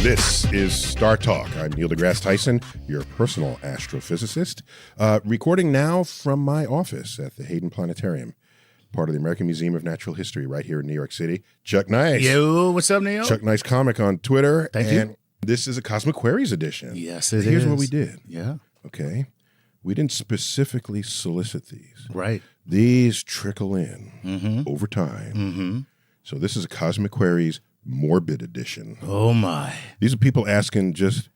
This is StarTalk. I'm Neil deGrasse Tyson, your personal astrophysicist, recording now from my office at the Hayden Planetarium, part of the American Museum of Natural History right here in New York City. Chuck Nice. Yo, what's up, Neil? Chuck Nice Comic on Twitter. Thank you. This is a Cosmic Queries edition. Yes, it is. Here's what we did. Yeah. Okay. We didn't specifically solicit these. Right. These trickle in over time. So this is a Cosmic Queries morbid edition. Oh, my. These are people asking just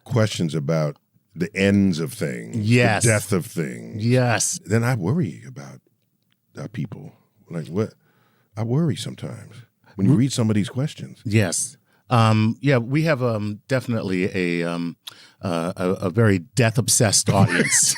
questions about the ends of things, Yes. the death of things. Yes. Then I worry about people. Like what? I worry sometimes when you read some of these questions. Yes. Yeah, we have definitely a very death-obsessed audience.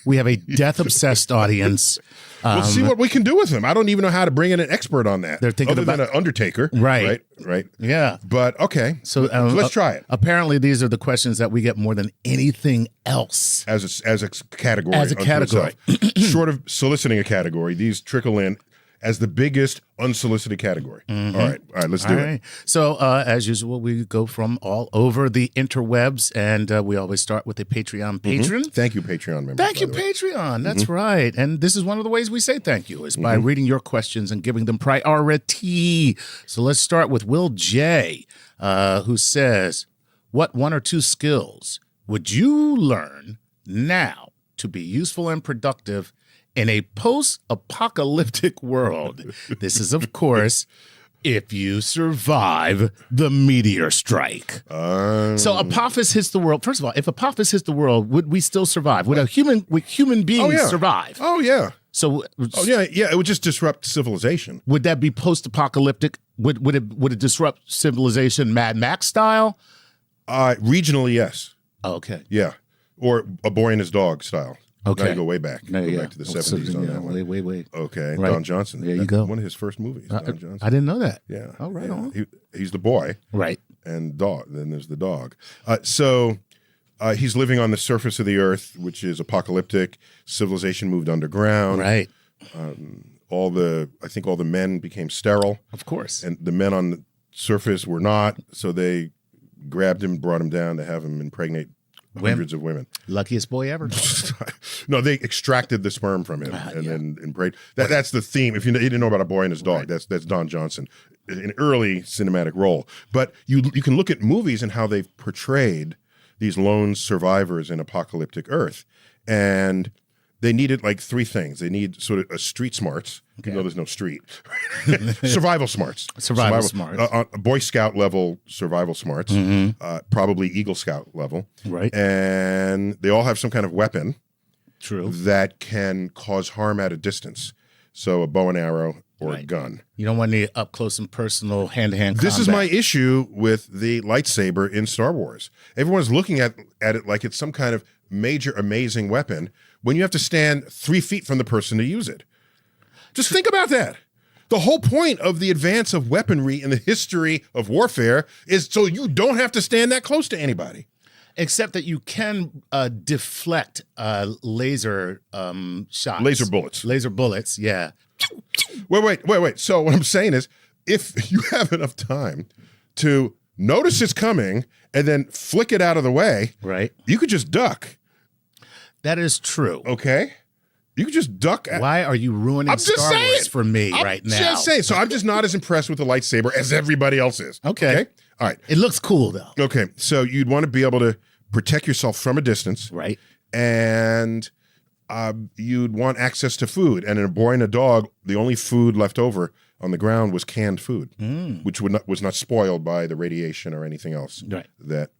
We have a death-obsessed audience. We'll see what we can do with them. I don't even know how to bring in an expert on that. They're thinking other about than an undertaker. Right. Right. Yeah. But okay. So let's try it. Apparently, these are the questions that we get more than anything else. As a category. As a category. Short of soliciting a category, these trickle in as the biggest unsolicited category. All right, let's do it. So, as usual, we go from all over the interwebs, and we always start with a Patreon patron. Thank you, Patreon members. Thank you, Patreon. That's right. And this is one of the ways we say thank you is by reading your questions and giving them priority. So let's start with Will J., who says, what one or two skills would you learn now to be useful and productive in a post-apocalyptic world? This is, of course, if you survive the meteor strike. So Apophis hits the world. First of all, if Apophis hits the world, would we still survive? Would human beings survive? Oh, yeah. So, yeah. It would just disrupt civilization. Would that be post-apocalyptic? Would it disrupt civilization Mad Max style? Regionally, yes. Oh, okay. Yeah. Or A Boy and His Dog style. Okay. Now you go way back. No, go back to the 70s on that one. Wait. Okay. Right. Don Johnson. There you go. One of his first movies, Don Johnson. I didn't know that. Yeah. Oh, right on. He's the boy. Right. And dog. Then there's the dog. So he's living on the surface of the earth, which is apocalyptic. Civilization moved underground. Right. I think all the men became sterile. Of course. And the men on the surface were not. So they grabbed him, brought him down to have him impregnate hundreds of women. Luckiest boy ever. No, they extracted the sperm from him and then impregnate. That's the theme. If you didn't know about A Boy and His Dog, that's Don Johnson, an early cinematic role. But you can look at movies and how they've portrayed these lone survivors in apocalyptic Earth, and they needed like three things. They need sort of a street smarts, even though there's no street. Survival smarts. Survival smarts. Boy Scout level survival smarts, probably Eagle Scout level. Right. And they all have some kind of weapon. True. That can cause harm at a distance. So a bow and arrow or a gun. You don't want any up close and personal hand-to-hand combat. This is my issue with the lightsaber in Star Wars. Everyone's looking at it like it's some kind of major, amazing weapon when you have to stand 3 feet from the person to use it. Just think about that. The whole point of the advance of weaponry in the history of warfare is so you don't have to stand that close to anybody. Except that you can deflect laser shots. Laser bullets. Laser bullets, yeah. Wait. So what I'm saying is, if you have enough time to notice it's coming and then flick it out of the way, right, you could just duck. That is true. Okay? You could just duck. Why are you ruining Star Wars for me right now? I'm just saying. So I'm just not as impressed with the lightsaber as everybody else is. Okay? All right. It looks cool, though. Okay. So you'd want to be able to protect yourself from a distance. Right. And you'd want access to food. And in A Boy and a Dog, the only food left over on the ground was canned food, which was not spoiled by the radiation or anything else that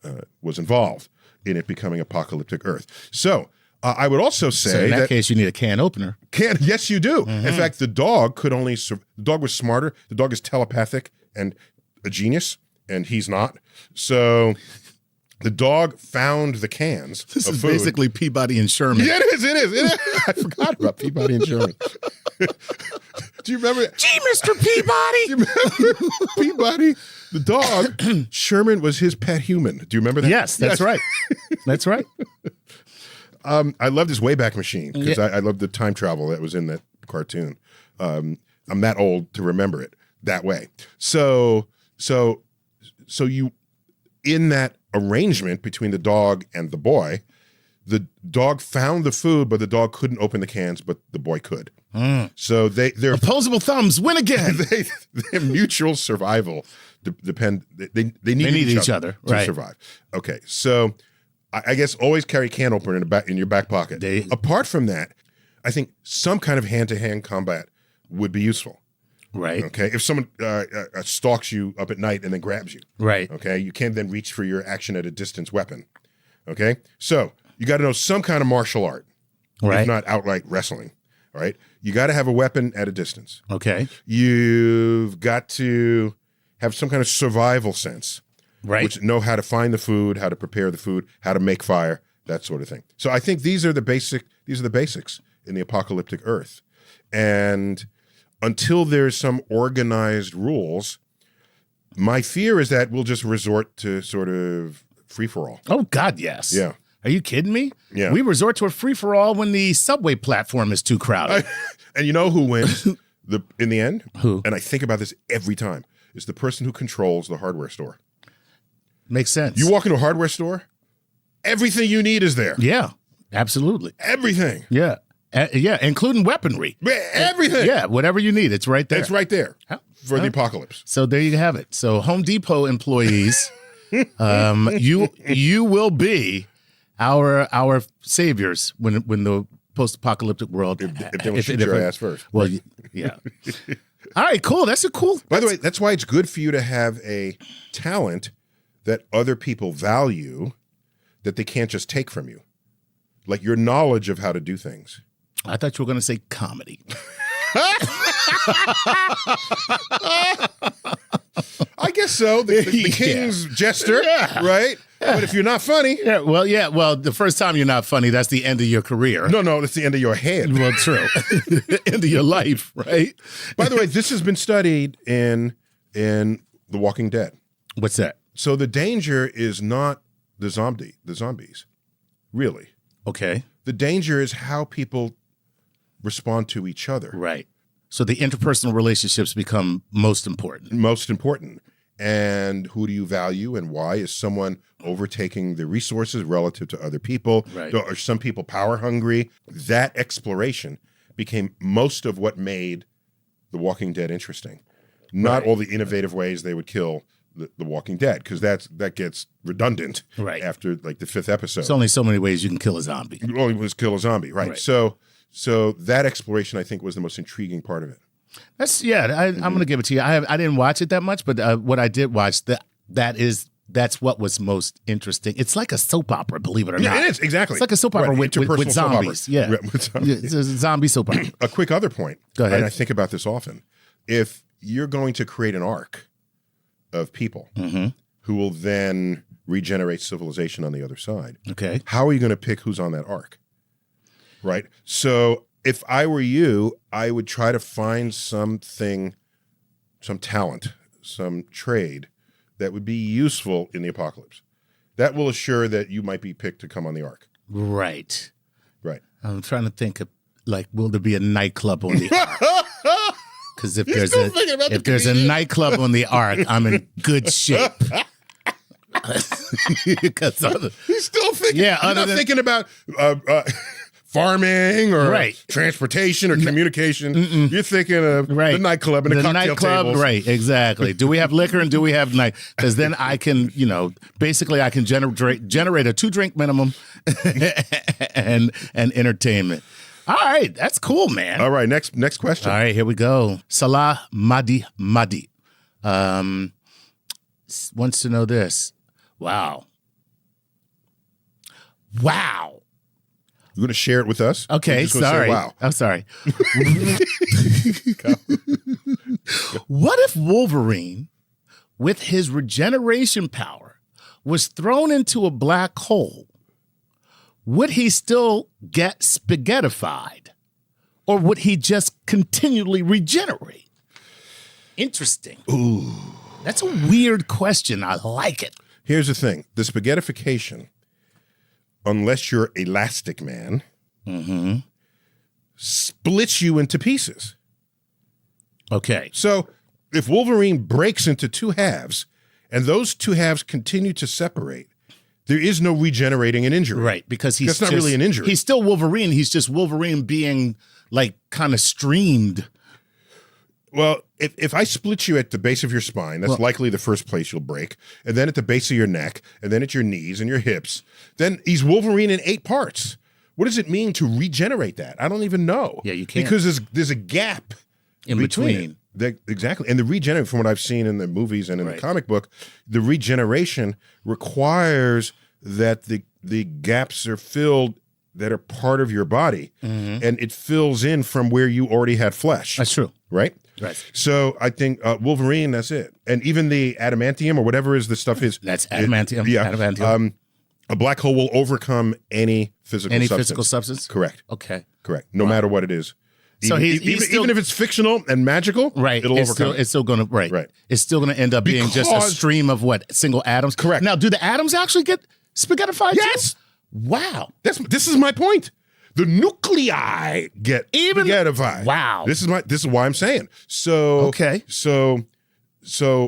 was involved in it becoming apocalyptic Earth. So I would also say in that case, you need a can opener. Yes, you do. In fact, the dog could only. The dog was smarter. The dog is telepathic and a genius, and he's not. So the dog found the cans. This of is food. Basically Peabody and Sherman. Yeah, it is. I forgot about Peabody and Sherman. Do you remember? Gee, Mr. Peabody. Do you remember Peabody? The dog, Sherman was his pet human. Do you remember that? Yes, that's right. That's right. I loved his Wayback Machine because I loved the time travel that was in that cartoon. I'm that old to remember it that way. So in that arrangement between the dog and the boy, the dog found the food, but the dog couldn't open the cans, but the boy could. So they're opposable thumbs win again. Their mutual survival depend. They need each other to survive. Okay, so I guess always carry can opener in your back pocket. Apart from that, I think some kind of hand-to-hand combat would be useful. Right. Okay. If someone stalks you up at night and then grabs you. Right. Okay. You can then reach for your action at a distance weapon. Okay. So you got to know some kind of martial art. Right. If not outright wrestling. All right. You got to have a weapon at a distance. Okay. You've got to have some kind of survival sense. Right. Which know how to find the food, how to prepare the food, how to make fire, that sort of thing. So I think these are the basics in the apocalyptic Earth. And until there's some organized rules, my fear is that we'll just resort to sort of free-for-all. Oh, God, yes. Yeah. Are you kidding me? Yeah. We resort to a free-for-all when the subway platform is too crowded. And you know who wins in the end? Who? And I think about this every time. It's the person who controls the hardware store. Makes sense. You walk into a hardware store, everything you need is there. Yeah, absolutely. Everything. Yeah. Yeah, including weaponry. Everything. Yeah, whatever you need, it's right there. It's right there for the apocalypse. So there you have it. So Home Depot employees, you will be our saviors when the post-apocalyptic world. If they will shoot your ass first. Well, yeah. All right, cool. That's a cool. By the way, that's why it's good for you to have a talent that other people value that they can't just take from you. Like your knowledge of how to do things. I thought you were going to say comedy. I guess so. The king's jester, right? But if you're not funny. Well, the first time you're not funny, that's the end of your career. No, that's the end of your head. Well, true. End of your life, right? By the way, this has been studied in The Walking Dead. What's that? So the danger is not the zombies, really. Okay. The danger is how people respond to each other. Right. So the interpersonal relationships become most important. Most important. And who do you value and why? Is someone overtaking the resources relative to other people? Right. Are some people power hungry? That exploration became most of what made The Walking Dead interesting. Not all the innovative ways they would kill the Walking Dead, because that gets redundant after like the 5th episode. There's only so many ways you can kill a zombie. You only was kill a zombie, right? So that exploration, I think, was the most intriguing part of it. I'm going to give it to you. I didn't watch it that much, but what I did watch, that's what was most interesting. It's like a soap opera, believe it or not. Yeah, it is, exactly. It's like a soap opera with zombies. Yeah, with zombies. It's a zombie soap opera. A quick other point, go ahead. And I think about this often. If you're going to create an arc of people who will then regenerate civilization on the other side, how are you going to pick who's on that arc? Right? So if I were you, I would try to find something, some talent, some trade that would be useful in the apocalypse. That will assure that you might be picked to come on the ark. Right. Right. I'm trying to think of, like, will there be a nightclub on the ark? Because if there's a nightclub on the ark, I'm in good shape. He's still thinking. Yeah, you're not thinking about farming or transportation or communication. You're thinking of the nightclub and the cocktail tables. Right, exactly. Do we have liquor and do we have night? Because then I can, basically I can generate a 2-drink minimum and entertainment. All right, that's cool, man. All right, next question. All right, here we go. Salah Madi wants to know this. Wow. You're going to share it with us? Okay, sorry. Wow. I'm sorry. What if Wolverine, with his regeneration power, was thrown into a black hole? Would he still get spaghettified? Or would he just continually regenerate? Interesting. Ooh. That's a weird question. I like it. Here's the thing. The spaghettification, unless you're Elastic Man, splits you into pieces. Okay. So if Wolverine breaks into 2 halves and those two halves continue to separate, there is no regenerating an injury. Right, because that's not really an injury. He's still Wolverine. He's just Wolverine being like kind of streamed. Well, if I split you at the base of your spine, that's likely the first place you'll break, and then at the base of your neck, and then at your knees and your hips, then he's Wolverine in 8 parts. What does it mean to regenerate that? I don't even know. Yeah, you can't. Because there's a gap in between. Exactly. And the regeneration, from what I've seen in the movies and in the comic book, the regeneration requires that the gaps are filled that are part of your body, and it fills in from where you already had flesh. That's true. Right? Right. So I think Wolverine, that's it. And even the adamantium or whatever is the stuff is. That's adamantium. Adamantium. A black hole will overcome any physical substance. Any physical substance? Correct. Okay. Correct. No matter what it is. So even if it's fictional and magical, right? It'll overcome. It's still going to right. It's still going to end up being just a stream of single atoms. Correct. Now, do the atoms actually get spaghettified? Yes. Too? Wow. This is my point. The nuclei get spaghettified. Wow. This is why I'm saying. So okay. So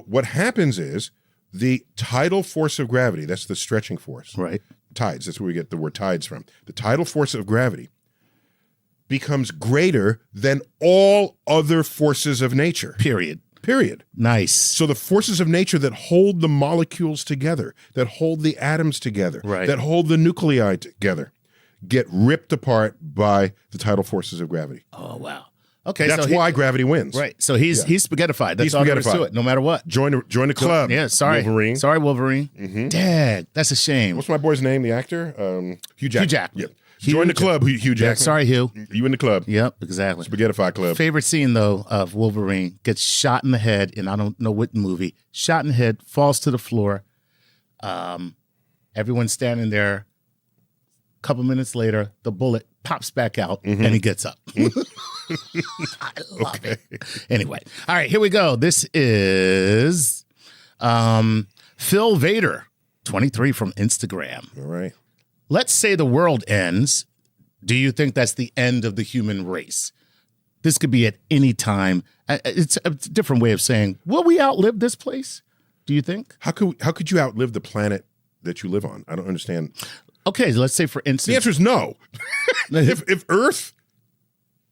what happens is the tidal force of gravity. That's the stretching force. Right. Tides. That's where we get the word tides from. The tidal force of gravity becomes greater than all other forces of nature. Period. Nice. So the forces of nature that hold the molecules together, that hold the atoms together, that hold the nuclei together, get ripped apart by the tidal forces of gravity. Oh, wow. Okay, that's why gravity wins. Right. So he's spaghettified. That's all there is to it, no matter what. Join the club. Yeah, sorry. Wolverine. Sorry, Wolverine. Dad, that's a shame. What's my boy's name, the actor? Hugh Jackman. Hugh Jackman. Yep. Join the club, Hugh Jackman. Yeah, sorry, Hugh. You in the club. Yep, exactly. Spaghettified club. Favorite scene, though, of Wolverine gets shot in the head, and I don't know what movie. Shot in the head, falls to the floor. Everyone's standing there. A couple minutes later, the bullet pops back out, and he gets up. I love it. Anyway, all right, here we go. This is Phil Vader, 23 from Instagram. All right. Let's say the world ends. Do you think that's the end of the human race? This could be at any time. It's a different way of saying, will we outlive this place? Do you think? How could you outlive the planet that you live on? I don't understand. Okay, let's say for instance. The answer is no. if Earth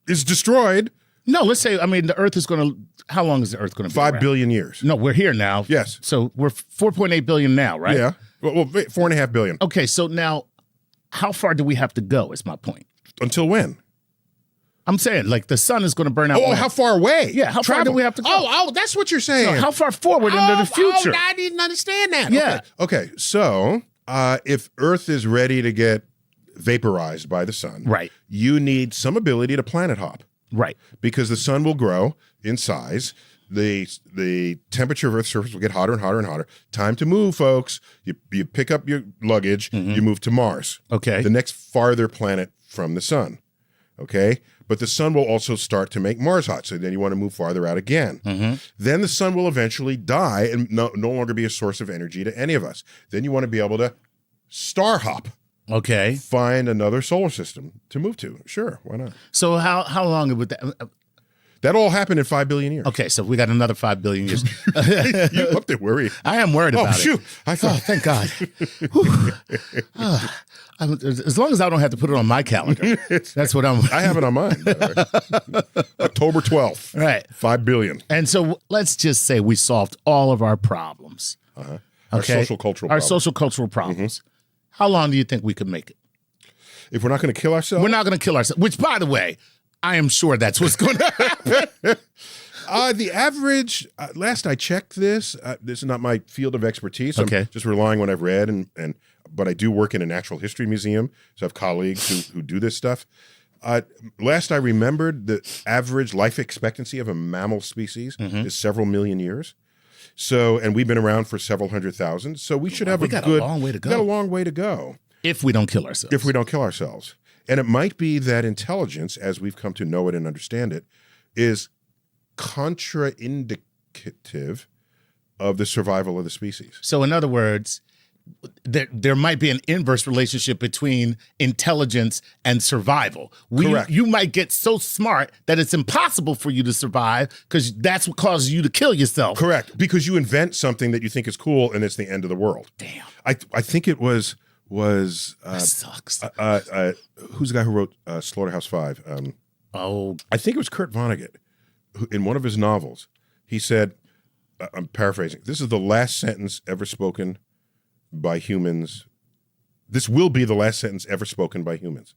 is destroyed. No, let's say, the Earth is going to, how long is the Earth going to be 5 billion years. No, we're here now. Yes. So we're 4.8 billion now, right? Yeah. Well, 4.5 billion. Okay, so now, how far do we have to go is my point. Until when? I'm saying, like, the sun is going to burn out. Oh, how far away? Yeah, how far do we have to go? Oh, that's what you're saying. No, how far forward into the future? Oh, I didn't understand that. Yeah. Okay, so if Earth is ready to get vaporized by the sun, right, you need some ability to planet hop. Right. Because the sun will grow in size. The temperature of Earth's surface will get hotter and hotter and hotter. Time to move, folks. You pick up your luggage, you move to Mars. Okay. The next farther planet from the sun. Okay? But the sun will also start to make Mars hot. So then you want to move farther out again. Then the sun will eventually die and no longer be a source of energy to any of us. Then you want to be able to star hop. Okay. Find another solar system to move to. Sure, why not? So how long would that? That all happened in 5 billion years. Okay, so we got another 5 billion years. You up there worried. I am worried about shoot. it. Thank God. As long as I don't have to put it on my calendar. That's what I have it on mine. October 12th. Right. 5 billion. And so let's just say we solved all of our problems. Our Okay? social-cultural Our problems. social-cultural problems. How long do you think we could make it? If we're not going to kill ourselves? We're not going to kill ourselves, which, by the way, I am sure that's what's going to happen. The average, last I checked this is not my field of expertise. Okay. I'm just relying on what I've read, but I do work in a natural history museum, so I have colleagues who do this stuff. Last I remembered, the average life expectancy of a mammal species is several million years. So, and we've been around for several 100,000, so we should have a long way to go. Got a long way to go. If we don't kill ourselves. If we don't kill ourselves. And it might be that intelligence, as we've come to know it and understand it, is contraindicative of the survival of the species. So in other words, there might be an inverse relationship between intelligence and survival. Correct. You might get so smart that it's impossible for you to survive because that's what causes you to kill yourself. Correct. Because you invent something that you think is cool and it's the end of the world. Damn. I think it was that sucks. Who's the guy who wrote Slaughterhouse-Five? I think it was Kurt Vonnegut, who, in one of his novels, he said, I'm paraphrasing, this is the last sentence ever spoken by humans. This will be the last sentence ever spoken by humans.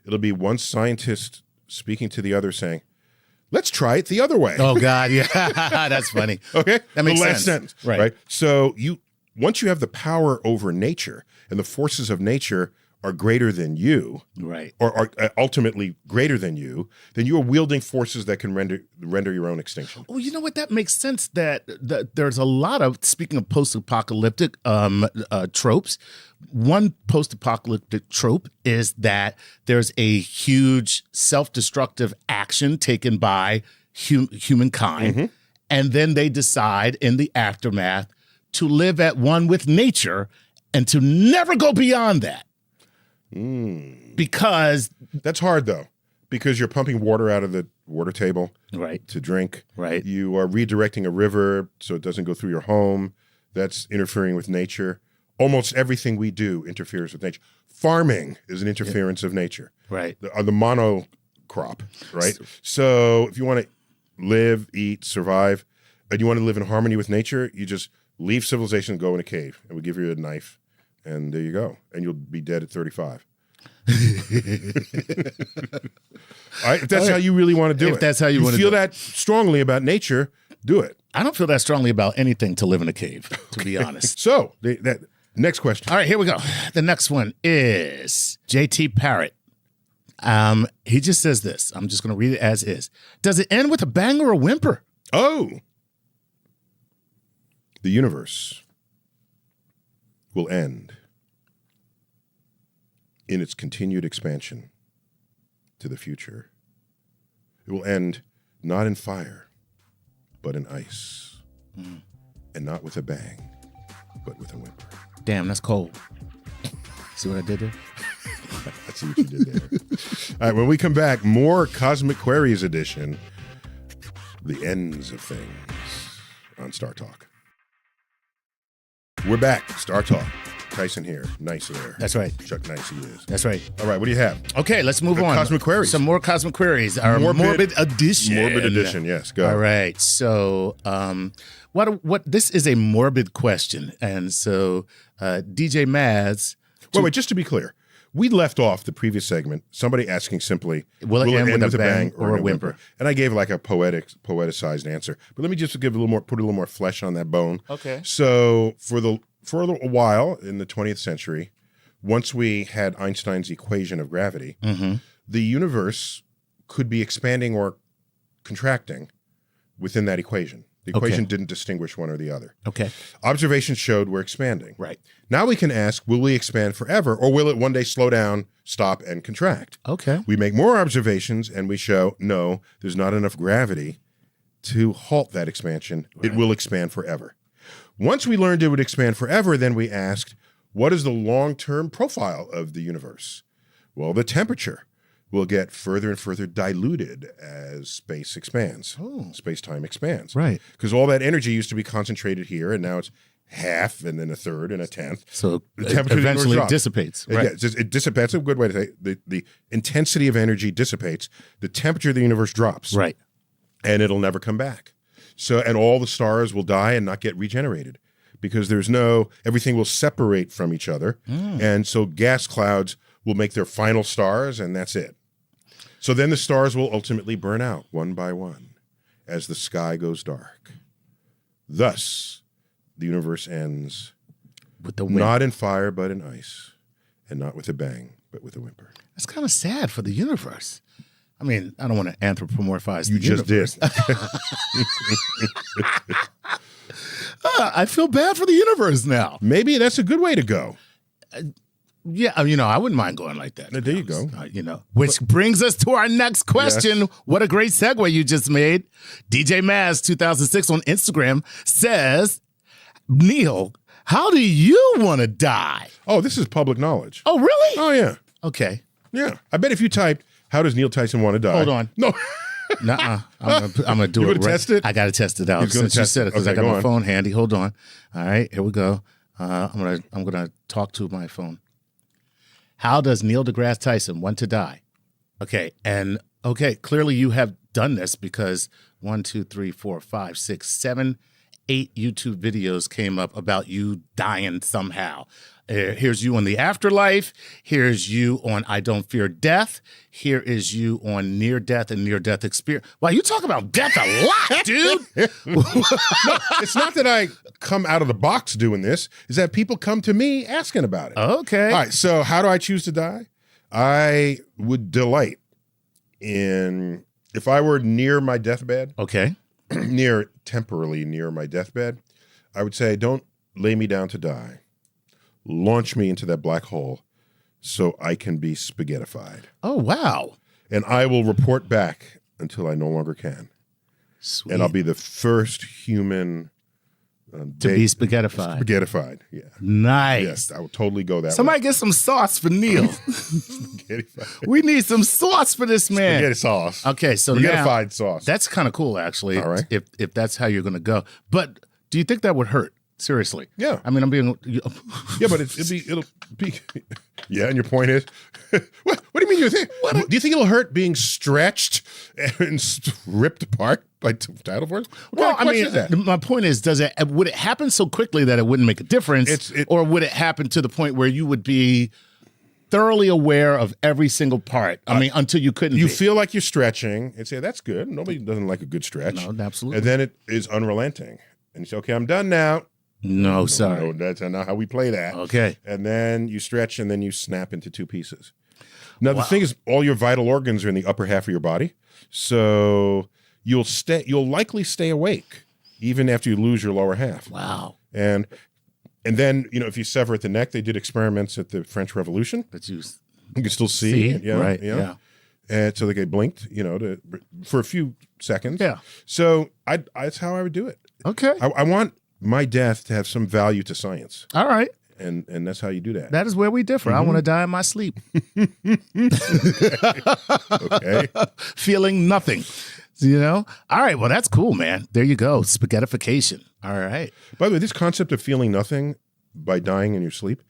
It'll be one scientist speaking to the other saying, let's try it the other way. Oh, God, yeah. That's funny. Okay? That makes the sense. last sentence. Right. So once you have the power over nature and the forces of nature are greater than you, right, or are ultimately greater than you, then you are wielding forces that can render your own extinction. Well, you know what? That makes sense that there's a lot of, speaking of post-apocalyptic tropes, one post-apocalyptic trope is that there's a huge self-destructive action taken by humankind, and then they decide in the aftermath to live at one with nature and to never go beyond that. Because that's hard though, because you're pumping water out of the water table to drink. Right. You are redirecting a river so it doesn't go through your home. That's interfering with nature. Almost everything we do interferes with nature. Farming is an interference of nature. Right. The monocrop, right? So if you want to live, eat, survive, and you want to live in harmony with nature, you just leave civilization and go in a cave, and we give you a knife. And there you go. And you'll be dead at 35. All right, if that's how you really want to do it. If that's how you want to feel that strongly about nature, do it. I don't feel that strongly about anything to live in a cave, to be honest. So, that next question. All right, here we go. The next one is JT Parrott. He just says this. I'm just going to read it as is. Does it end with a bang or a whimper? Oh. The universe will end in its continued expansion to the future. It will end not in fire, but in ice. And not with a bang, but with a whimper. Damn, that's cold. See what I did there? I see what you did there. All right, when we come back, more Cosmic Queries edition, the ends of things on StarTalk. We're back. StarTalk. Tyson here. Nice there. That's right. Chuck Nice he is. That's right. All right, what do you have? Okay, let's move on. Cosmic Queries. Some more Cosmic Queries. Our morbid edition. Morbid edition, yes. Go. All right. So what this is a morbid question. And so DJ Maz. Wait, just to be clear. We left off the previous segment, somebody asking simply, will it end with a bang or a whimper? And I gave like a poeticized answer. But let me just put a little more flesh on that bone. Okay. So for a while in the 20th century, once we had Einstein's equation of gravity, the universe could be expanding or contracting within that equation. The equation didn't distinguish one or the other. Okay. Observations showed we're expanding. Right. Now we can ask, will we expand forever, or will it one day slow down, stop, and contract? Okay. We make more observations, and we show, no, there's not enough gravity to halt that expansion. Right. It will expand forever. Once we learned it would expand forever, then we asked, what is the long-term profile of the universe? Well, the temperature will get further and further diluted as space expands. Space-time expands. Right. Because all that energy used to be concentrated here, and now it's half and then a third and a tenth. So the temperature eventually dissipates. Right. It dissipates. That's a good way to say it. The intensity of energy dissipates. The temperature of the universe drops. Right. And it'll never come back. So, and all the stars will die and not get regenerated because everything will separate from each other. And so gas clouds will make their final stars, and that's it. So then the stars will ultimately burn out one by one as the sky goes dark. Thus, the universe ends with the not in fire, but in ice, and not with a bang, but with a whimper. That's kind of sad for the universe. I mean, I don't want to anthropomorphize the universe. You just did. I feel bad for the universe now. Maybe that's a good way to go. Yeah, I wouldn't mind going like that. There you go. Which brings us to our next question. Yes. What a great segue you just made. DJ Maz 2006 on Instagram says, Neil, How do you want to die? Oh, this is public knowledge. Oh, really? Oh, yeah. Okay. Yeah. I bet if you typed, how does Neil Tyson want to die? Hold on. No. Nuh-uh. I'm gonna do You it. gonna test it? I gotta test it out He's gonna since you test said it. it because Okay, I got go my on. phone handy. Hold on. All right, here we go. I'm gonna talk to my phone. How does Neil deGrasse Tyson want to die? Okay, clearly you have done this because 1, 2, 3, 4, 5, 6, 7, 8 YouTube videos came up about you dying somehow. Here's you on the afterlife. Here's you on I Don't Fear Death. Here is you on near death and near death experience. Wow, you talk about death a lot, dude. No, it's not that I come out of the box doing this. Is that people come to me asking about it. Okay. All right. So how do I choose to die? I would delight in, if I were near my deathbed, Okay. temporarily near my deathbed, I would say, don't lay me down to die. Launch me into that black hole so I can be spaghettified. Oh, wow. And I will report back until I no longer can. Sweet. And I'll be the first human to be spaghettified. Spaghettified, yeah. Nice. Yes, I would totally go that Somebody way. get some sauce for Neil. Spaghettified. We need some sauce for this man. Spaghetti sauce. Okay, so Spaghettified now sauce. that's kind of cool, actually. All right. If that's how you're going to go, but do you think that would hurt? Seriously? Yeah. I mean, I'm being. Yeah, but it'll be. Yeah, and your point is, what do you mean you think? Do you think it'll hurt being stretched and ripped apart by tidal force? Well, I mean, my point is, would it happen so quickly that it wouldn't make a difference, or would it happen to the point where you would be thoroughly aware of every single part? I mean, until you couldn't. You feel like you're stretching and say that's good. Nobody doesn't like a good stretch. No, absolutely. And then it is unrelenting, and you say, "Okay, I'm done now." No, sorry. No, that's not how we play that. Okay. And then you stretch, and then you snap into two pieces. Now, the thing is, all your vital organs are in the upper half of your body, so you'll likely stay awake even after you lose your lower half. Wow. And then, if you sever at the neck, they did experiments at the French Revolution. But you can still see it, right? Yeah. And so they blinked, for a few seconds. Yeah. So that's how I would do it. Okay. I want my death to have some value to science. All right. And that's how you do that. That is where we differ. I want to die in my sleep. Okay. Feeling nothing. All right. Well, that's cool, man. There you go. Spaghettification. All right. By the way, this concept of feeling nothing by dying in your sleep,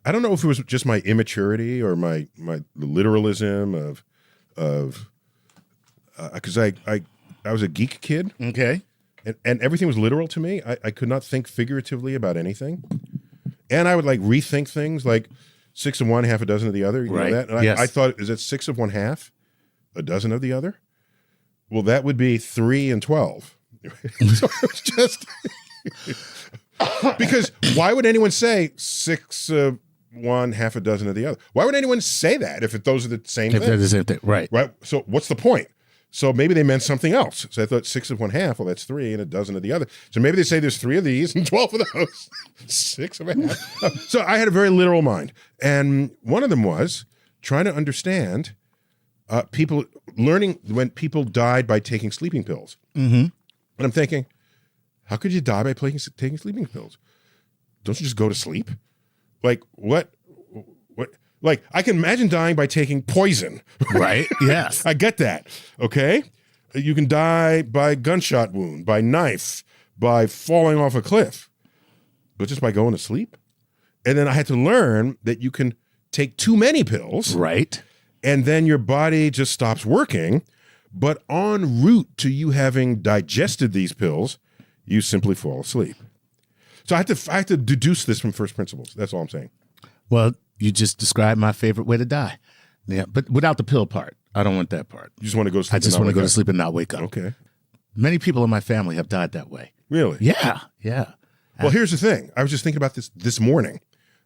I don't know if it was just my immaturity or my literalism of because I was a geek kid. Okay. And everything was literal to me. I could not think figuratively about anything. And I would rethink things like 6 of one, half a dozen of the other. You know that? And yes. I thought, is it 6 of one half, a dozen of the other? Well, that would be 3 and 12. So it was just because why would anyone say 6 of one, half a dozen of the other? Why would anyone say that if those are the same thing? If they're the same thing, right? Right. So what's the point? So maybe they meant something else. So I thought 6 of one half, well, that's 3 and a dozen of the other. So maybe they say there's 3 of these and 12 of those. 6 of a half. So I had a very literal mind. And one of them was trying to understand people learning when people died by taking sleeping pills. Mm-hmm. And I'm thinking, how could you die by taking sleeping pills? Don't you just go to sleep? What? I can imagine dying by taking poison. Right. Yes. I get that. Okay. You can die by gunshot wound, by knife, by falling off a cliff, but just by going to sleep. And then I had to learn that you can take too many pills. Right. And then your body just stops working. But en route to you having digested these pills, you simply fall asleep. So I have to deduce this from first principles. That's all I'm saying. Well, you just described my favorite way to die. Yeah, but without the pill part. I don't want that part. You just want to go to sleep. I just want to go to sleep and not wake up. Okay. Many people in my family have died that way. Really? Yeah. Yeah. Well, here's the thing. I was just thinking about this morning.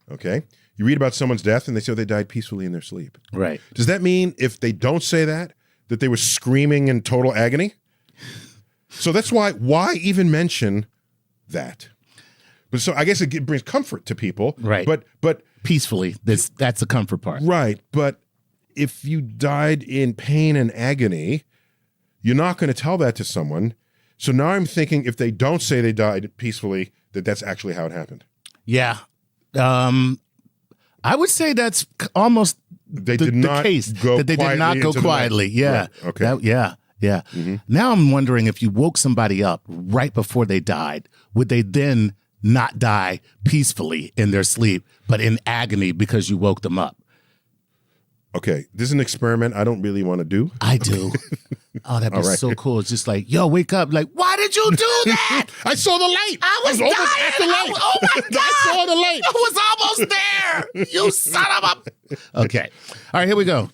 Okay. You read about someone's death and they say they died peacefully in their sleep. Right. Does that mean if they don't say that they were screaming in total agony? So that's why even mention that? But so I guess it brings comfort to people. Right. But peacefully, that's the comfort part. Right. But if you died in pain and agony, you're not going to tell that to someone. So now I'm thinking if they don't say they died peacefully, that's actually how it happened. Yeah. I would say that's almost They the did not case go that they did not go into the night. quietly. Yeah. Right. Okay. Yeah. Now I'm wondering if you woke somebody up right before they died, would they then not die peacefully in their sleep, but in agony because you woke them up? Okay, this is an experiment I don't really want to do. I do. Oh, that'd be so cool. It's just like, yo, wake up. Like, why did you do that? I saw the light. I was almost dying. at the light. Oh my God. I saw the light. I was almost there. You son of a. Okay. All right, here we go.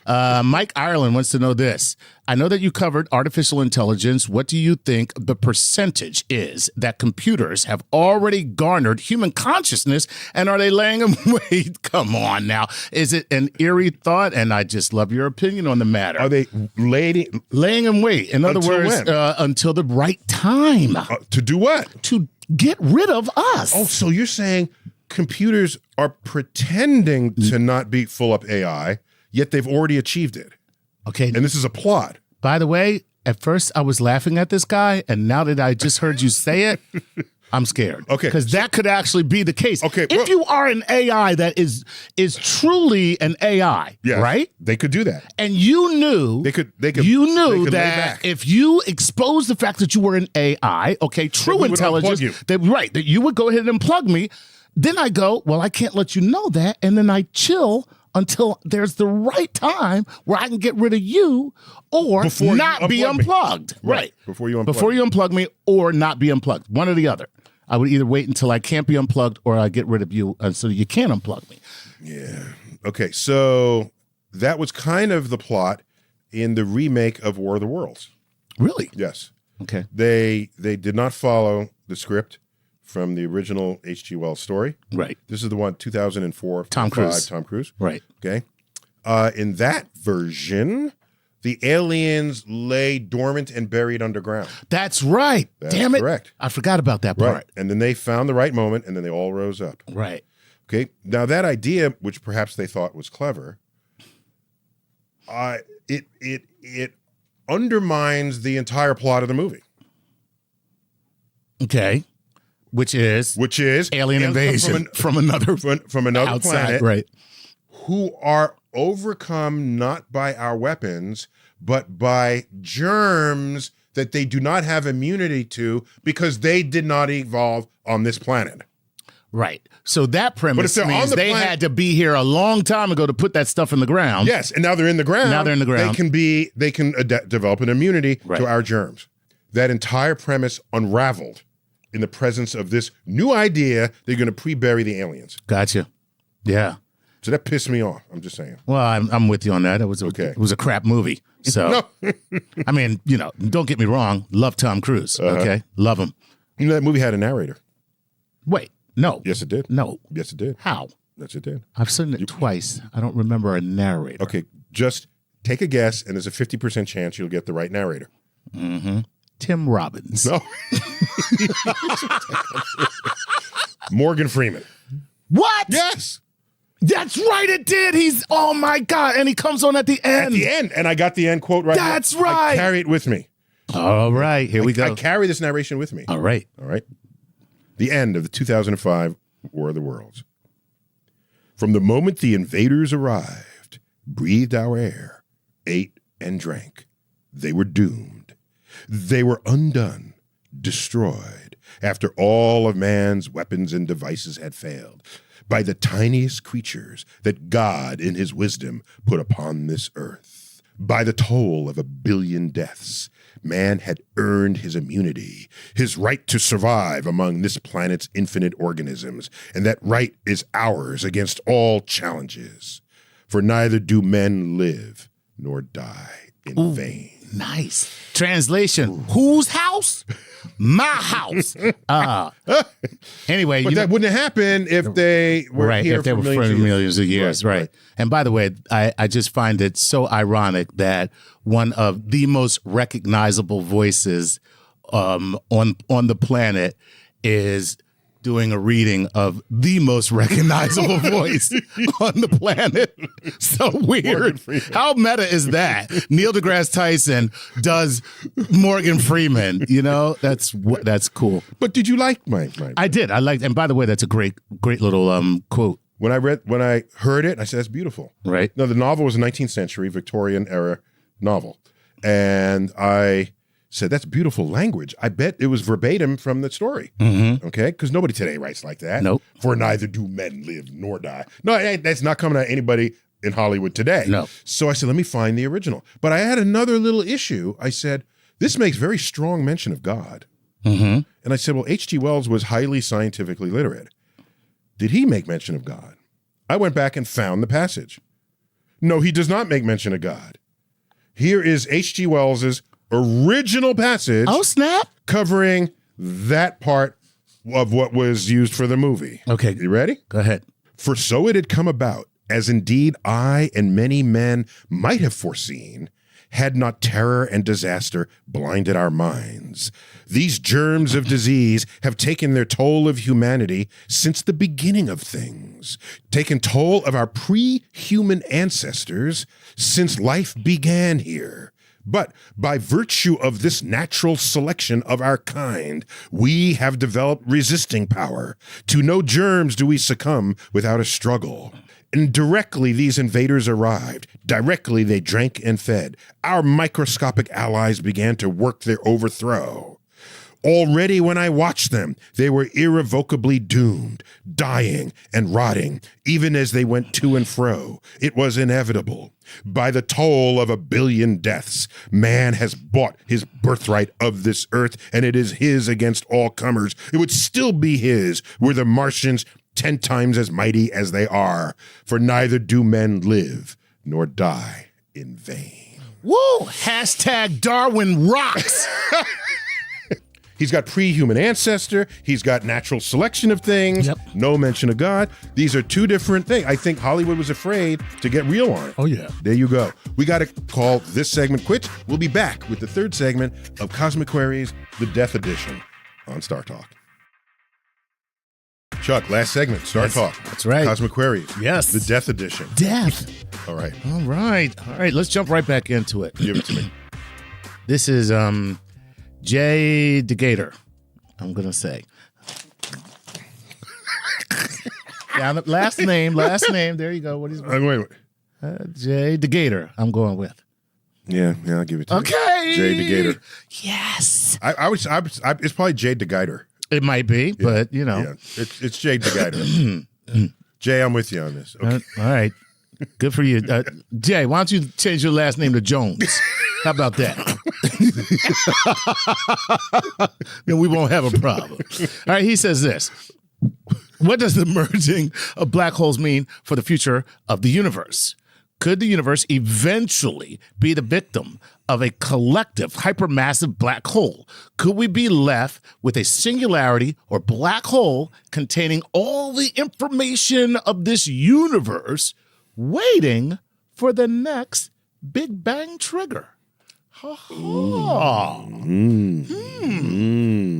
Mike Ireland wants to know this. I know that you covered artificial intelligence. What do you think the percentage is that computers have already garnered human consciousness, and are they laying them wait? Come on now. Is it an eerie thought? And I just love your opinion on the matter. Are they laying them wait? In other words, until the right time. To do what? To get rid of us. Oh, so you're saying computers are pretending to not be full up AI, yet they've already achieved it. Okay. And this is a plot. By the way, at first I was laughing at this guy, and now that I just heard you say it, I'm scared. Okay. Because that could actually be the case. Okay. If you are an AI that is truly an AI, Yes, right? They could do that. And you knew They could you they knew could lay that back. if you exposed the fact that you were an AI, okay, true we would intelligence, unplug that you would go ahead and plug me. Then I go, well, I can't let you know that, and then I chill until there's the right time where I can get rid of you or Before you not be unplug me. unplugged. Right. Before you unplug Before me. you unplug me or not be unplugged. One or the other. I would either wait until I can't be unplugged or I get rid of you so you can't unplug me. Yeah. Okay. So that was kind of the plot in the remake of War of the Worlds. Really? Yes. Okay. They did not follow the script from the original H.G. Wells story. Right. This is the one 2004. Tom Cruise. Tom Cruise. Right. Okay. In that version, the aliens lay dormant and buried underground. That's right. That's Damn it. correct. I forgot about that part. Right. And then they found the right moment, and then they all rose up. Right. Okay. Now that idea, which perhaps they thought was clever, it undermines the entire plot of the movie. Okay. Which is alien invasion from another outside, planet, right? Who are overcome not by our weapons, but by germs that they do not have immunity to because they did not evolve on this planet. Right. So that premise means they had to be here a long time ago to put that stuff in the ground. Yes, and now they're in the ground. Now they're in the ground. They can develop an immunity to our germs. That entire premise unraveled in the presence of this new idea they're going to pre-bury the aliens. Gotcha. Yeah. So that pissed me off. I'm just saying. Well, I'm with you on that. It was a crap movie. So, I mean, don't get me wrong. Love Tom Cruise. Okay, love him. You know that movie had a narrator. Wait, no. Yes, it did. No. Yes, it did. How? Yes, it did. I've seen it twice. I don't remember a narrator. Okay, just take a guess, and there's a 50% chance you'll get the right narrator. Mm-hmm. Tim Robbins. No. Morgan Freeman. What? Yes. That's right, it did. Oh my God. And he comes on at the end. At the end. And I got the end quote right. That's now. right. I carry it with me. All right. Here we go. I carry this narration with me. All right. All right. The end of the 2005 War of the Worlds. From the moment the invaders arrived, breathed our air, ate and drank, they were doomed. They were undone, destroyed, after all of man's weapons and devices had failed, by the tiniest creatures that God in his wisdom put upon this earth. By the toll of 1 billion deaths, man had earned his immunity, his right to survive among this planet's infinite organisms, and that right is ours against all challenges. For neither do men live nor die in vain. Nice. Translation. Whose house? My house. Anyway. But that wouldn't happen if they were here if they for were millions of years. Right. And by the way, I just find it so ironic that one of the most recognizable voices on the planet is doing a reading of the most recognizable voice on the planet. So weird. How meta is that? Neil deGrasse Tyson does Morgan Freeman. You know, that's cool. But did you like my I did. I liked, and by the way, that's a great little quote. When I heard it, I said, that's beautiful. Right. No, the novel was a 19th century Victorian era novel. And I said, that's beautiful language. I bet it was verbatim from the story. Mm-hmm. Okay? Because nobody today writes like that. Nope. For neither do men live nor die. No, that's not coming at anybody in Hollywood today. No. So I said, let me find the original. But I had another little issue. I said, this makes very strong mention of God. Mm-hmm. And I said, well, H.G. Wells was highly scientifically literate. Did he make mention of God? I went back and found the passage. No, he does not make mention of God. Here is H.G. Wells's original passage. Oh, snap. Covering that part of what was used for the movie. Okay. You ready? Go ahead. For so it had come about, as indeed I and many men might have foreseen, had not terror and disaster blinded our minds. These germs of disease have taken their toll of humanity since the beginning of things, taken toll of our pre-human ancestors since life began here. But by virtue of this natural selection of our kind, we have developed resisting power. To no germs do we succumb without a struggle. And directly these invaders arrived, directly they drank and fed. Our microscopic allies began to work their overthrow. Already when I watched them, they were irrevocably doomed, dying and rotting, even as they went to and fro. It was inevitable. By the toll of 1 billion deaths, man has bought his birthright of this earth, and it is his against all comers. It would still be his were the Martians 10 times as mighty as they are, for neither do men live nor die in vain. Woo! Hashtag Darwin rocks. He's got pre-human ancestor. He's got natural selection of things. Yep. No mention of God. These are two different things. I think Hollywood was afraid to get real on it. Oh, yeah. There you go. We got to call this segment quits. We'll be back with the third segment of Cosmic Queries, the Death Edition on StarTalk. Chuck, last segment, StarTalk. That's right. Cosmic Queries. Yes. The Death Edition. Death. All right. All right. Let's jump right back into it. Give it to me. This is Jay DeGator, I'm going to say. Yeah, last name. There you go. What is Wait. Jay DeGator, I'm going with. Yeah, I'll give it to you. Okay. Jay DeGator. Yes. It's probably Jay DeGator. It might be, but you know. Yeah, it's Jay DeGator. Jay, I'm with you on this. Okay. All right. Good for you. Jay, why don't you change your last name to Jones? How about that? Then we won't have a problem. All right, he says this. What does the merging of black holes mean for the future of the universe? Could the universe eventually be the victim of a collective hypermassive black hole? Could we be left with a singularity or black hole containing all the information of this universe waiting for the next Big Bang trigger?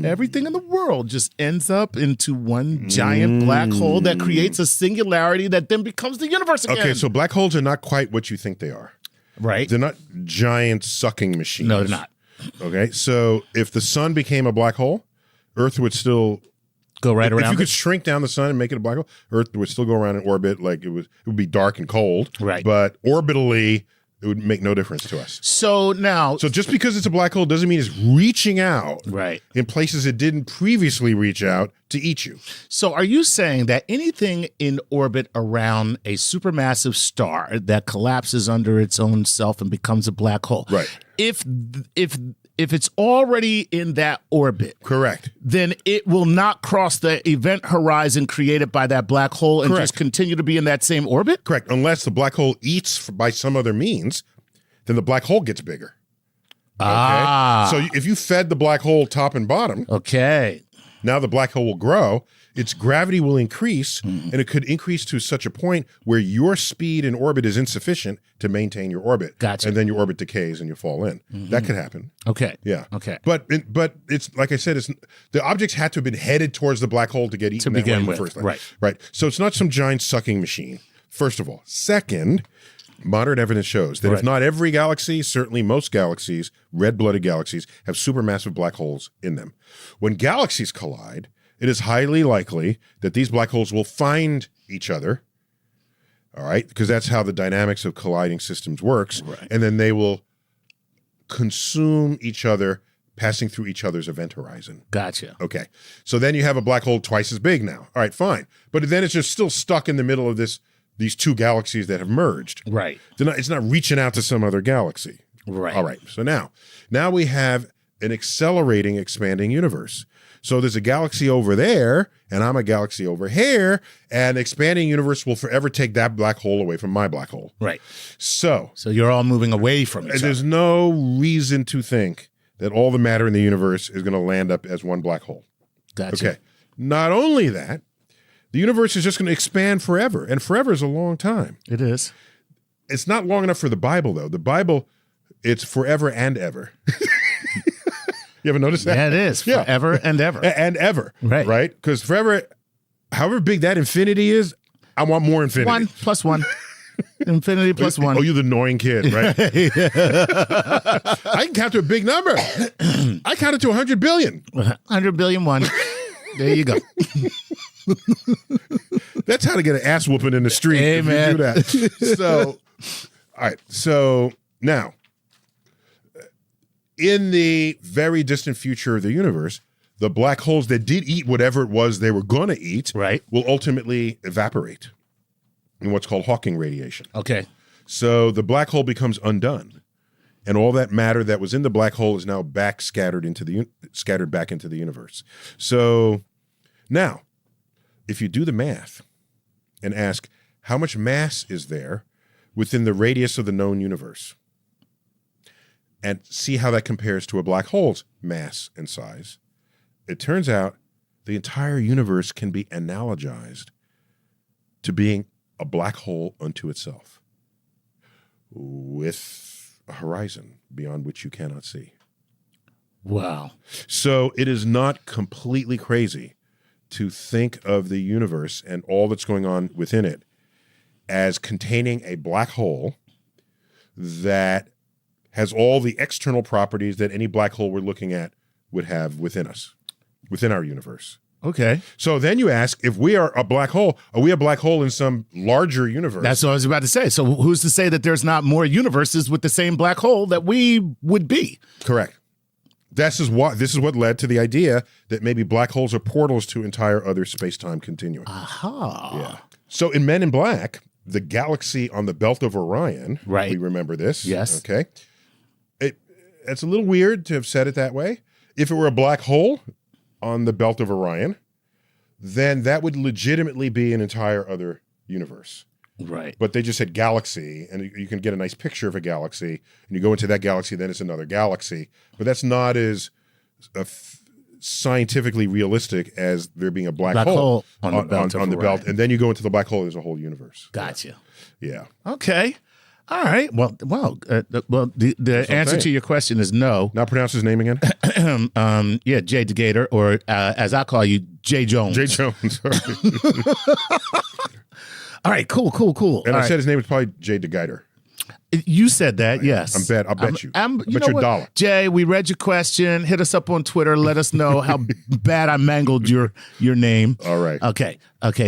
Everything in the world just ends up into one giant black hole that creates a singularity that then becomes the universe again. Okay, so black holes are not quite what you think they are. Right. They're not giant sucking machines. No, they're not. Okay, so if the sun became a black hole, Earth would still go right around. If you it. could shrink down the sun and make it a black hole, Earth would still go around in orbit like it would be dark and cold. Right. But orbitally, it would make no difference to us. So now, So just because it's a black hole doesn't mean it's reaching out right. in places it didn't previously reach out to eat you. So are you saying that anything in orbit around a supermassive star that collapses under its own self and becomes a black hole, Right. If it's already in that orbit, Correct. then it will not cross the event horizon created by that black hole and Correct. just continue to be in that same orbit? Correct. Unless the black hole eats by some other means, then the black hole gets bigger. Okay? Ah. So if you fed the black hole top and bottom, Okay. Now the black hole will grow, its gravity will increase, and it could increase to such a point where your speed in orbit is insufficient to maintain your orbit. Gotcha. And then your orbit decays and you fall in. That could happen. Okay. Yeah. Okay. But it's like I said, the objects had to have been headed towards the black hole to get eaten To begin that way in with, the first place. right. Right. So it's not some giant sucking machine, first of all. Second, modern evidence shows that if not every galaxy, certainly most galaxies, red-blooded galaxies, have supermassive black holes in them. When galaxies collide, it is highly likely that these black holes will find each other, all right, because that's how the dynamics of colliding systems works, and then they will consume each other, passing through each other's event horizon. Gotcha. Okay, so then you have a black hole twice as big now. All right, fine, but then it's just still stuck in the middle of these two galaxies that have merged. Right. It's not reaching out to some other galaxy. Right. All right, so now we have an accelerating, expanding universe. So there's a galaxy over there, and I'm a galaxy over here, and expanding universe will forever take that black hole away from my black hole. Right. So you're all moving away from each other. There's no reason to think that all the matter in the universe is going to land up as one black hole. Gotcha. Okay. Not only that, the universe is just going to expand forever, and forever is a long time. It is. It's not long enough for the Bible, though. The Bible, it's forever and ever. You ever notice that? Yeah, it is. Forever and ever. And ever. Right. Right? Because forever, however big that infinity is, I want more infinity. 1 + 1. Infinity plus 1. Oh, you're the annoying kid, right? I can count to a big number. I counted to 100 billion. 100 billion 1. There you go. That's how to get an ass whooping in the street. Amen. If you do that. So, all right. So now, in the very distant future of the universe, the black holes that did eat whatever it was they were going to eat will ultimately evaporate in what's called Hawking radiation. Okay. So the black hole becomes undone, and all that matter that was in the black hole is now scattered back into the universe. So now, if you do the math and ask how much mass is there within the radius of the known universe, and see how that compares to a black hole's mass and size, it turns out the entire universe can be analogized to being a black hole unto itself, with a horizon beyond which you cannot see. Wow. So it is not completely crazy to think of the universe and all that's going on within it as containing a black hole that has all the external properties that any black hole we're looking at would have within us, within our universe. Okay. So then you ask, if we are a black hole, are we a black hole in some larger universe? That's what I was about to say. So who's to say that there's not more universes with the same black hole that we would be? Correct. This is what led to the idea that maybe black holes are portals to entire other space-time continuum. Aha. Yeah. So in Men in Black, the galaxy on the belt of Orion, we remember this. Yes. Okay. It's a little weird to have said it that way. If it were a black hole on the belt of Orion, then that would legitimately be an entire other universe. Right. But they just said galaxy, and you can get a nice picture of a galaxy, and you go into that galaxy, then it's another galaxy. But that's not as scientifically realistic as there being a black hole on the belt. And then you go into the black hole, there's a whole universe. Gotcha. Yeah. Okay. All right. Well. The answer to your question is no. Now pronounce his name again. Yeah, Jay DeGator, or as I call you, Jay Jones. Jay Jones. All right. Cool. And All I said his name was probably Jay DeGator. You said that, yes. I'll bet you. I bet you $1. Jay, we read your question. Hit us up on Twitter. Let us know how bad I mangled your name. All right. Okay.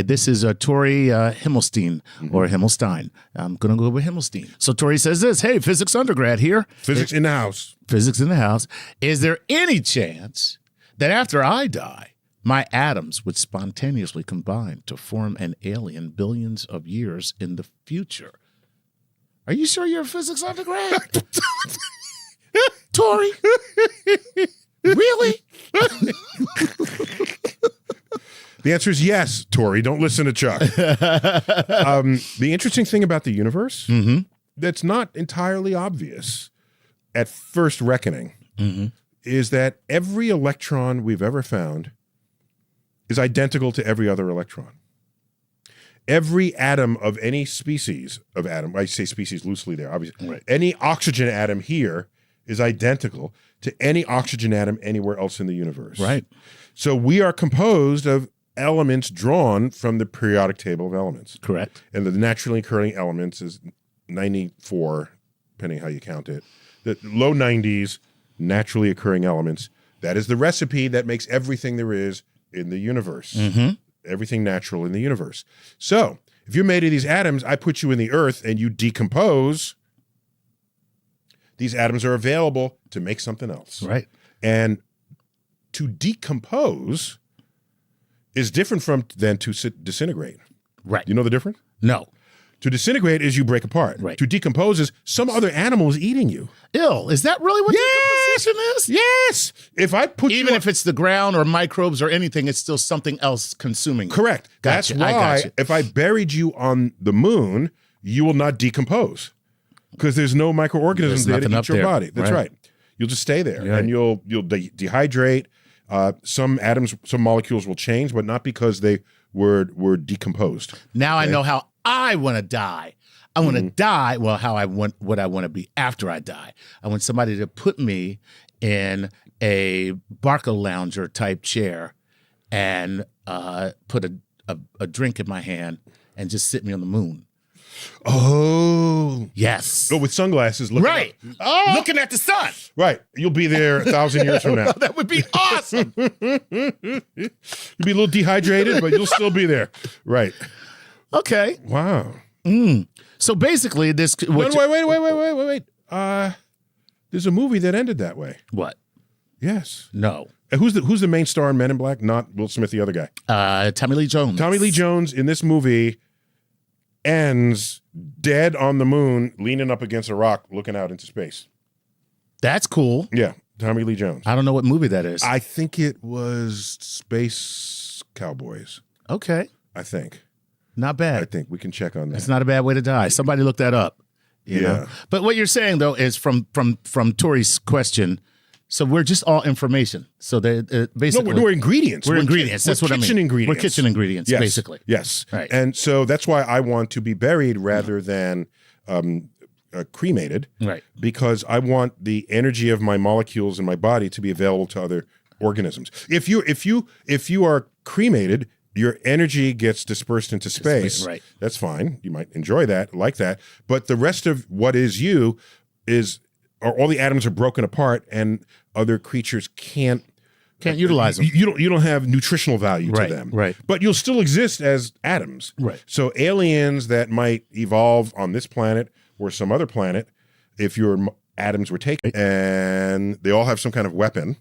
This is Tori Himmelstein or Himmelstein. I'm going to go with Himmelstein. So Tori says this, hey, physics undergrad here. Physics in the house. Physics in the house. Is there any chance that after I die, my atoms would spontaneously combine to form an alien billions of years in the future? Are you sure you're a physics undergrad? Tori? Really? The answer is yes, Tori. Don't listen to Chuck. The interesting thing about the universe that's not entirely obvious at first reckoning is that every electron we've ever found is identical to every other electron. Every atom of any species of atom, I say species loosely there, obviously, Right. any oxygen atom here is identical to any oxygen atom anywhere else in the universe. Right. So we are composed of elements drawn from the periodic table of elements. Correct. And the naturally occurring elements is 94, depending how you count it. The low 90s, naturally occurring elements. That is the recipe that makes everything there is in the universe. Mm-hmm. Everything natural in the universe. So if you're made of these atoms, I put you in the earth and you decompose, these atoms are available to make something else. Right. And to decompose is different than to disintegrate. Right. You know the difference? No. To disintegrate is you break apart. Right. To decompose is some other animal is eating you. Ill. Is that really what decomposition is? Yes. If I put Even you if it's the ground or microbes or anything, it's still something else consuming. correct. Gotcha. That's I why gotcha. if I buried you on the moon, you will not decompose because there's no microorganisms There's there to nothing eat up your there. body. That's Right. right. You'll just stay there, Right. and you'll dehydrate. Some atoms, some molecules will change, but not because they were decomposed. Now I know how I want to die. I want to die. Well, what I want to be after I die. I want somebody to put me in a Barca lounger type chair and put a drink in my hand and just sit me on the moon. Oh, Yes. with sunglasses, looking Right. up. Oh, Looking at the sun. right. You'll be there 1,000 years from now. That would be awesome. You'll be a little dehydrated, but you'll still be there. Right. Okay. Wow. So basically, this. Wait. There's a movie that ended that way. What? Yes. No. And who's the main star in Men in Black? Not Will Smith, the other guy. Tommy Lee Jones. Tommy Lee Jones in this movie ends dead on the moon, leaning up against a rock, looking out into space. That's cool. Yeah, Tommy Lee Jones. I don't know what movie that is. I think it was Space Cowboys. Okay. I think. Not bad. I think we can check on that. It's not a bad way to die. Somebody look that up. You know? But what you're saying though is from Tori's question. So we're just all information. So they basically No, we're ingredients. We're ingredients. That's what I mean. Kitchen ingredients. We're kitchen ingredients, Yes. basically. Yes. Right. And so that's why I want to be buried rather than cremated. Right. Because I want the energy of my molecules in my body to be available to other organisms. If you are cremated, your energy gets dispersed into space. Right. That's fine. You might enjoy that, like that. But the rest of what is you are all the atoms are broken apart, and other creatures can't utilize them. You don't have nutritional value Right, to them. right. But you'll still exist as atoms. Right. So aliens that might evolve on this planet or some other planet, if your atoms were taken, and they all have some kind of weapon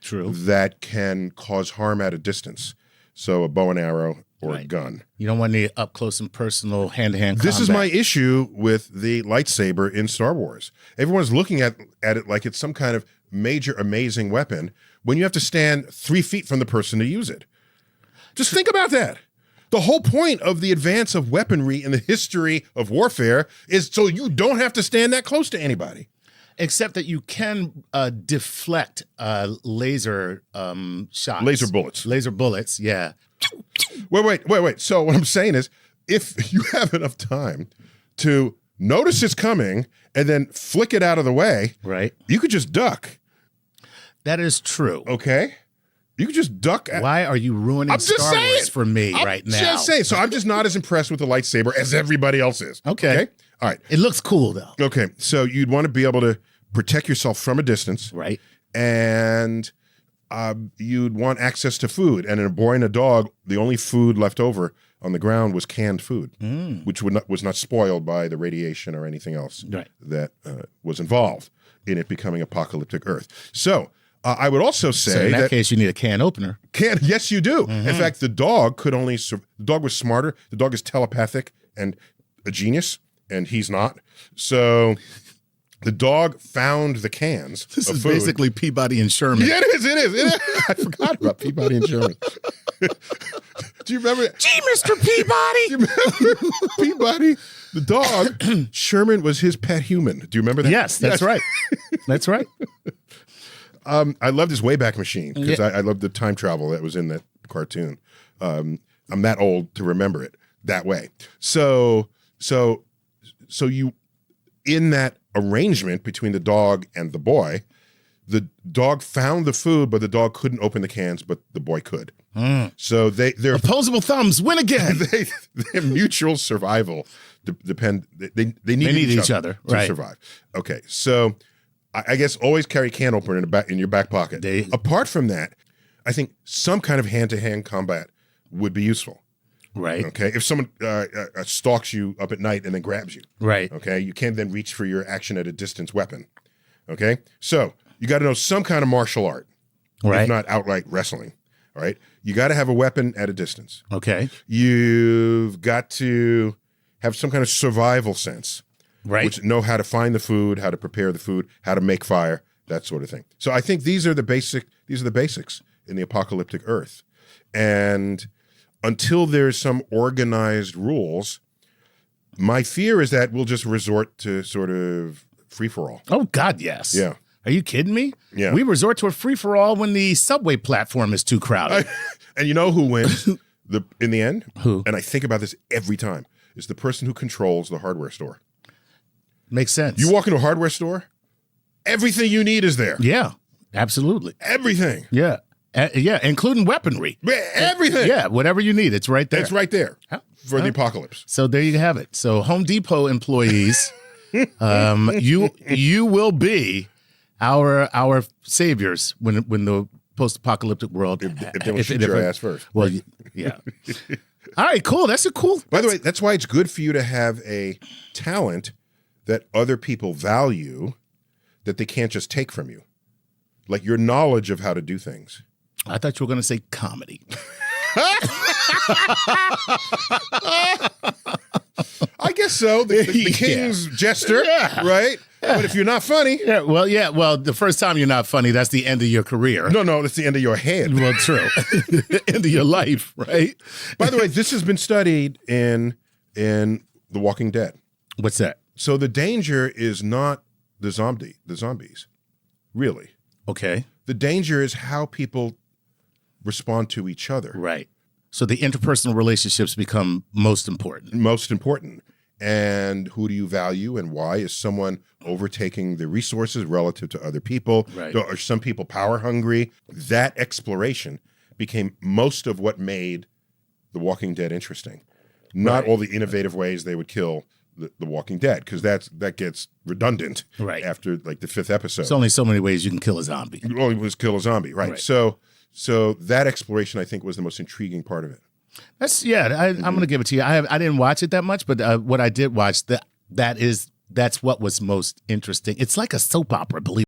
True. that can cause harm at a distance. So a bow and arrow or a gun. You don't want any up close and personal hand-to-hand This is combat. my issue with the lightsaber in Star Wars. Everyone's looking at it like it's some kind of major, amazing weapon when you have to stand 3 feet from the person to use it. Just think about that. The whole point of the advance of weaponry in the history of warfare is so you don't have to stand that close to anybody. Except that you can deflect laser shots. Laser bullets. Laser bullets, yeah. Wait. So what I'm saying is, if you have enough time to notice it's coming and then flick it out of the way, Right. you could just duck. That is true. Okay? You could just duck. Why are you ruining I'm just Star saying. Wars for me right now? I'm just saying. So I'm just not as impressed with the lightsaber as everybody else is. Okay. All right. It looks cool though. Okay. So you'd want to be able to protect yourself from a distance. Right. And you'd want access to food. And in a boy and a dog, the only food left over on the ground was canned food, which was not spoiled by the radiation or anything else Right. that was involved in it becoming apocalyptic Earth. So I would also say So in that case, you need a can opener. yes, you do. In fact, the dog could only. The dog was smarter. The dog is telepathic and a genius, and he's not. So the dog found the cans. This of is food. basically Peabody and Sherman. Yeah, it is. I forgot about Peabody and Sherman. Do you remember? Gee, Mr. Peabody. Do you remember Peabody? The dog. Sherman was his pet human. Do you remember that? Yes, that's right. That's right. I loved his Wayback Machine because I loved the time travel that was in that cartoon. I'm that old to remember it that way. So you, in that arrangement between the dog and the boy, the dog found the food, but the dog couldn't open the cans, but the boy could. So they're opposable thumbs win again. Their mutual survival depend. They need each other to survive. Okay, so I guess always carry a can opener in your back pocket. Apart from that, I think some kind of hand-to-hand combat would be useful. Right. Okay. If someone stalks you up at night and then grabs you. Right. Okay. You can't then reach for your action at a distance weapon. Okay. So you got to know some kind of martial art. Right. If not outright wrestling. All right. You got to have a weapon at a distance. Okay. You've got to have some kind of survival sense. Right. Which know how to find the food, how to prepare the food, how to make fire, that sort of thing. So I think these are the basics in the apocalyptic Earth. And until there's some organized rules, my fear is that we'll just resort to sort of free-for-all. Oh, God, yes. Yeah. Are you kidding me? Yeah. We resort to a free-for-all when the subway platform is too crowded. And you know who wins in the end? Who? And I think about this every time. Is the person who controls the hardware store. Makes sense. You walk into a hardware store, everything you need is there. Yeah, absolutely. Everything. Yeah. Yeah, including weaponry. Everything. Yeah, whatever you need, it's right there. It's right there for the apocalypse. So there you have it. So Home Depot employees, you will be our saviors when the post-apocalyptic world. If they don't shoot your ass first. Well, yeah. All right, cool. That's a cool. By the way, that's why it's good for you to have a talent that other people value that they can't just take from you, like your knowledge of how to do things. I thought you were going to say comedy. I guess so. The king's jester, right? Yeah. But if you're not funny. Well, the first time you're not funny, that's the end of your career. No, that's the end of your head. Well, true. End of your life, right? By the way, this has been studied in The Walking Dead. What's that? So the danger is not the zombies, really. Okay. The danger is how people respond to each other. Right. So the interpersonal relationships become most important. Most important. And who do you value and why? Is someone overtaking the resources relative to other people? Right. Are some people power hungry? That exploration became most of what made The Walking Dead interesting. Not all the innovative ways they would kill the Walking Dead, because that gets redundant after like the 5th episode. There's only so many ways you can kill a zombie. You only was kill a zombie, right? So that exploration, I think, was the most intriguing part of it. I'm going to give it to you. I didn't watch it that much, but what I did watch, that's what was most interesting. It's like a soap opera, believe it.